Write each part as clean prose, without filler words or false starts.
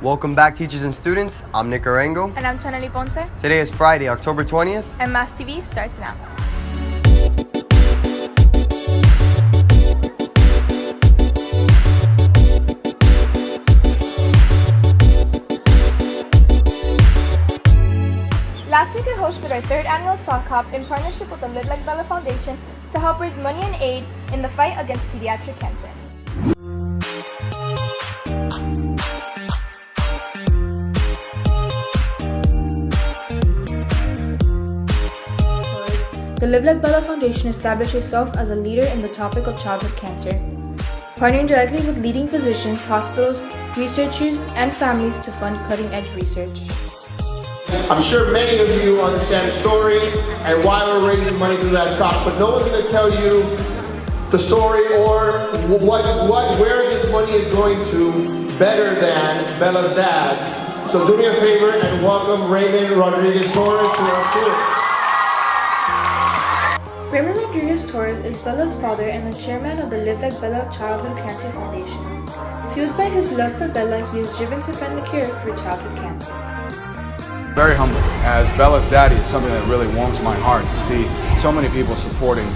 Welcome back, teachers and students. I'm Nick Rango. And I'm Chaneli Ponce. Today is Friday, October 20th. And Mass TV starts now. Last week, we hosted our third annual sock hop in partnership with the Live Like Bella Foundation to help raise money and aid in the fight against pediatric cancer. The Live Like Bella Foundation established itself as a leader in the topic of childhood cancer, partnering directly with leading physicians, hospitals, researchers, and families to fund cutting-edge research. I'm sure many of you understand the story and why we're raising money through that sock, but no one's going to tell you the story or where this money is going to better than Bella's dad. So do me a favor and welcome Raymond Rodriguez Torres to our school. Raymond Rodriguez Torres is Bella's father and the chairman of the Live Like Bella Childhood Cancer Foundation. Fueled by his love for Bella, he is driven to find the cure for childhood cancer. Very humbling. As Bella's daddy, it's something that really warms my heart to see so many people supporting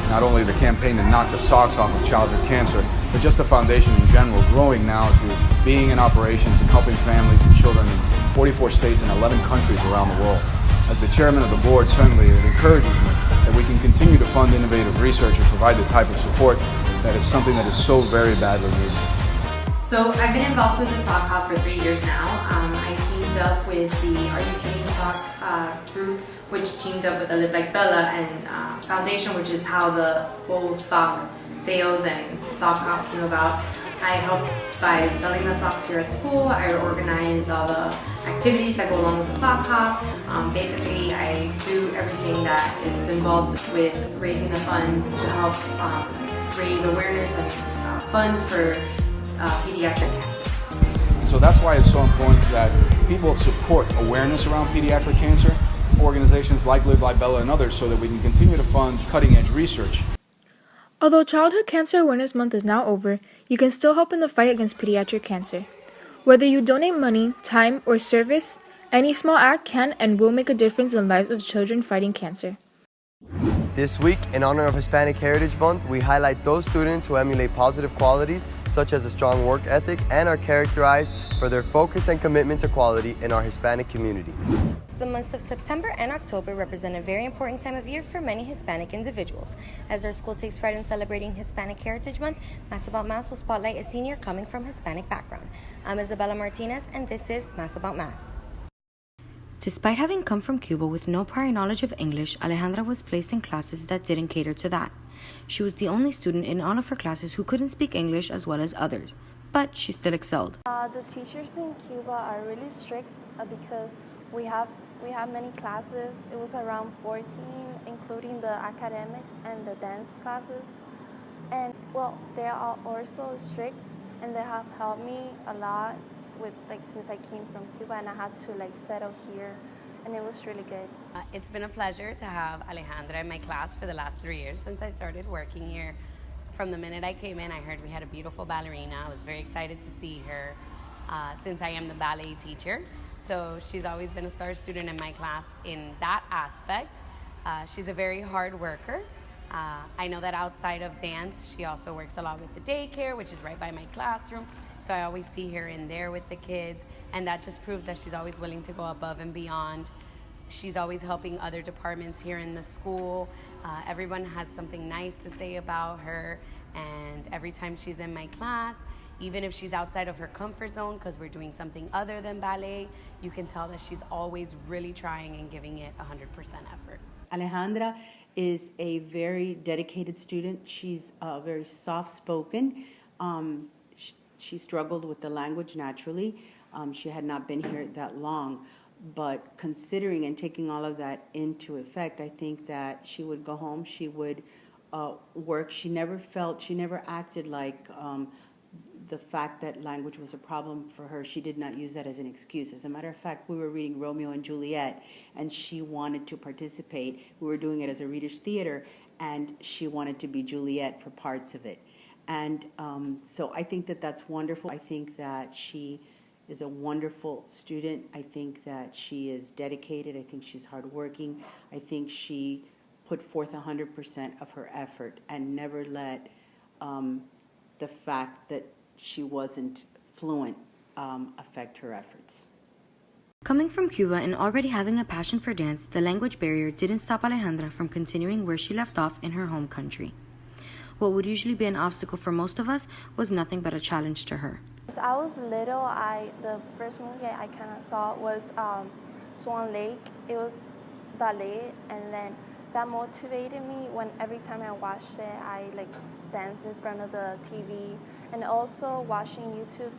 not only the campaign to knock the socks off of childhood cancer, but just the foundation in general, growing now to being in operations and helping families and children in 44 states and 11 countries around the world. As the chairman of the board, certainly it encourages me that we can continue to fund innovative research and provide the type of support that is something that is so very badly needed. So I've been involved with the sock hop for 3 years now. I teamed up with the Are You Kidding Sock group, which teamed up with the Live Like Bella and Foundation, which is how the whole sock sales and sock hop came about. I help by selling the socks here at school. I organize all the activities that go along with the sock hop. Basically, I do everything that is involved with raising the funds to help raise awareness and funds for pediatric cancer. So that's why it's so important that people support awareness around pediatric cancer, organizations like Live Like Bella and others, so that we can continue to fund cutting-edge research. Although Childhood Cancer Awareness Month is now over, you can still help in the fight against pediatric cancer. Whether you donate money, time, or service, any small act can and will make a difference in the lives of children fighting cancer. This week, in honor of Hispanic Heritage Month, we highlight those students who emulate positive qualities such as a strong work ethic and are characterized for their focus and commitment to quality in our Hispanic community. The months of September and October represent a very important time of year for many Hispanic individuals. As our school takes pride in celebrating Hispanic Heritage Month, Mass About Mass will spotlight a senior coming from Hispanic background. I'm Isabella Martinez, and this is Mass About Mass. Despite having come from Cuba with no prior knowledge of English, Alejandra was placed in classes that didn't cater to that. She was the only student in all of her classes who couldn't speak English as well as others, but she still excelled. The teachers in Cuba are really strict because we have many classes. It was around 14, including the academics and the dance classes. And well, they are also strict, and they have helped me a lot with since I came from Cuba and I had to settle here, and it was really good. It's been a pleasure to have Alejandra in my class for the last 3 years since I started working here. From the minute I came in, I heard we had a beautiful ballerina. I was very excited to see her since I am the ballet teacher. So she's always been a star student in my class in that aspect. She's a very hard worker. I know that outside of dance, she also works a lot with the daycare, which is right by my classroom. So I always see her in there with the kids, and that just proves that she's always willing to go above and beyond. She's always helping other departments here in the school. Everyone has something nice to say about her, and every time she's in my class, even if she's outside of her comfort zone because we're doing something other than ballet, you can tell that she's always really trying and giving it 100% effort. Alejandra is a very dedicated student. She's very soft-spoken. She struggled with the language naturally. She had not been here that long. But considering and taking all of that into effect, I think that she would go home, she would work. She never acted like the fact that language was a problem for her. She did not use that as an excuse. As a matter of fact, we were reading Romeo and Juliet, and she wanted to participate. We were doing it as a reader's theater, and she wanted to be Juliet for parts of it. And so I think that that's wonderful. I think that she is a wonderful student. I think that she is dedicated. I think she's hardworking. I think she put forth 100% of her effort and never let the fact that she wasn't fluent affect her efforts. Coming from Cuba and already having a passion for dance, the language barrier didn't stop Alejandra from continuing where she left off in her home country. What would usually be an obstacle for most of us was nothing but a challenge to her. As I was little, the first movie I kind of saw was Swan Lake. It was ballet, and then that motivated me when every time I watched it, I danced in front of the TV, and also watching YouTube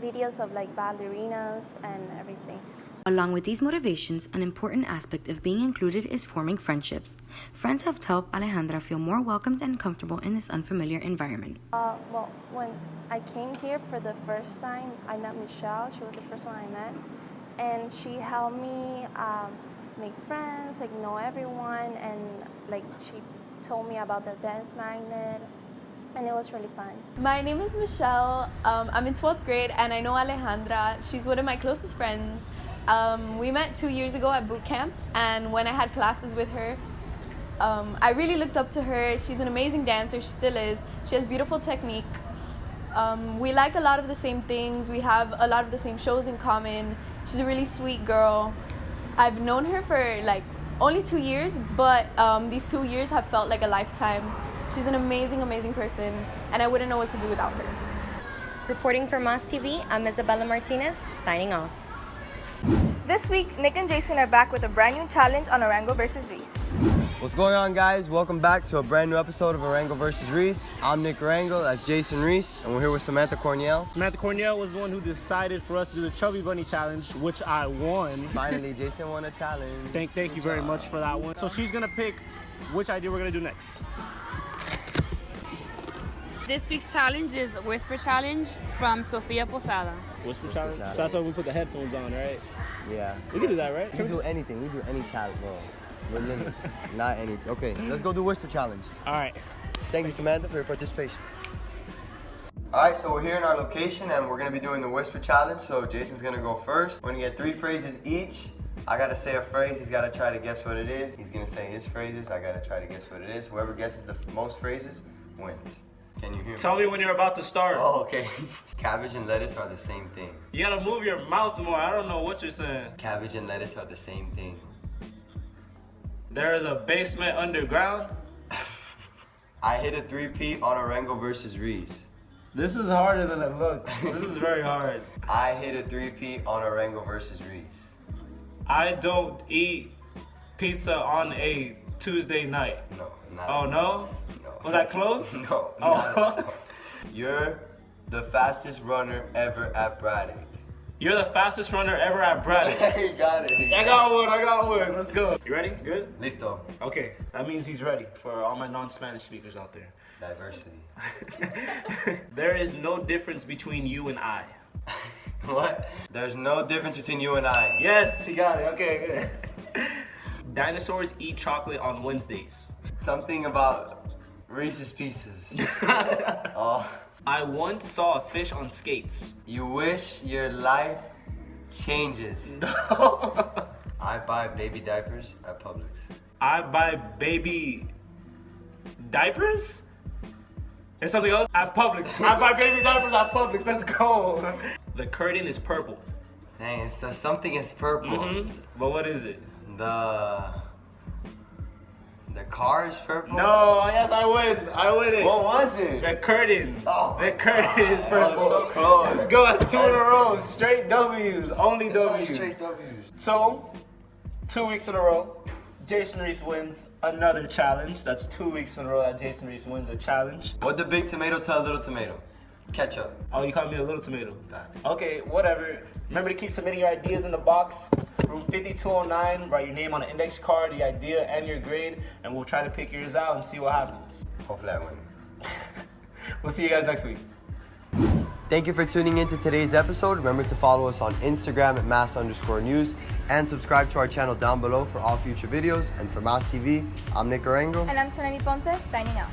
videos of ballerinas and everything. Along with these motivations, an important aspect of being included is forming friendships. Friends have helped Alejandra feel more welcomed and comfortable in this unfamiliar environment. Well, when I came here for the first time, I met Michelle. She was the first one I met, and she helped me make friends, know everyone, and she told me about the dance magnet, and it was really fun. My name is Michelle. I'm in 12th grade, and I know Alejandra. She's one of my closest friends. We met 2 years ago at boot camp, and when I had classes with her, I really looked up to her. She's an amazing dancer. She still is. She has beautiful technique. We like a lot of the same things. We have a lot of the same shows in common. She's a really sweet girl. I've known her for only 2 years, but these 2 years have felt like a lifetime. She's an amazing, amazing person, and I wouldn't know what to do without her. Reporting for Mas TV, I'm Isabella Martinez, signing off. This week, Nick and Jason are back with a brand new challenge on Rango versus Reese. What's going on, guys? Welcome back to a brand new episode of Rango versus Reese. I'm Nick Rango, that's Jason Reese, and we're here with Samantha Cornell. Samantha Cornell was the one who decided for us to do the Chubby Bunny Challenge, which I won. Finally, Jason won a challenge. Thank you very much for that one. So she's gonna pick which idea we're gonna do next. This week's challenge is Whisper Challenge from Sofia Posada. Whisper Challenge? So that's why we put the headphones on, right? Yeah. We can do that, right? We can do anything. We do any challenge, bro. No limits. Not anything. Okay, let's go do Whisper Challenge. All right. Thank you, Samantha, for your participation. All right, so we're here in our location, and we're gonna be doing the Whisper Challenge. So Jason's gonna go first. We're gonna get 3 phrases each. I gotta say a phrase, he's gotta try to guess what it is. He's gonna say his phrases, I gotta try to guess what it is. Whoever guesses the most phrases wins. Can you hear me? Tell me when you're about to start. Oh, okay. Cabbage and lettuce are the same thing. You gotta move your mouth more. I don't know what you're saying. Cabbage and lettuce are the same thing. There is a basement underground. I hit a 3-peat on a Rango versus Reese. This is harder than it looks. This is very hard. I hit a 3-peat on a Rango versus Reese. I don't eat pizza on a Tuesday night. No, not. Oh, no? No. Was that close? No. Oh. Not at all. You're the fastest runner ever at Braddock. You're the fastest runner ever at Braddock. You got it. I got one. Let's go. You ready? Good? Listo. Okay, that means he's ready for all my non-Spanish speakers out there. Diversity. There is no difference between you and I. What? There's no difference between you and I. Yes, he got it. Okay, good. Dinosaurs eat chocolate on Wednesdays. Something about Reese's Pieces. Oh. I once saw a fish on skates. You wish your life changes. No. I buy baby diapers at Publix. I buy baby diapers? There's something else? At Publix. I buy baby diapers at Publix. Let's go. The curtain is purple. Dang, it's the something is purple. But what is it? The car is purple? No, yes, I win. I win it. What was it? The curtain. Oh, the curtain is purple. Oh, so close. Let's go. That's 2 in a row. Straight W's. Only It's W's. not straight W's. So, 2 weeks in a row, Jason Reese wins another challenge. That's 2 weeks in a row that Jason Reese wins a challenge. What did big tomato tell little tomato? Ketchup. Oh, you called me a little tomato. Facts. Okay, whatever. Remember to keep submitting your ideas in the box. Room 5209, write your name on the index card, the idea, and your grade, and we'll try to pick yours out and see what happens. Hopefully I win. We'll see you guys next week. Thank you for tuning in to today's episode. Remember to follow us on Instagram at mass_news and subscribe to our channel down below for all future videos. And for Mass TV, I'm Nick Rango. And I'm Tonani Ponce, signing out.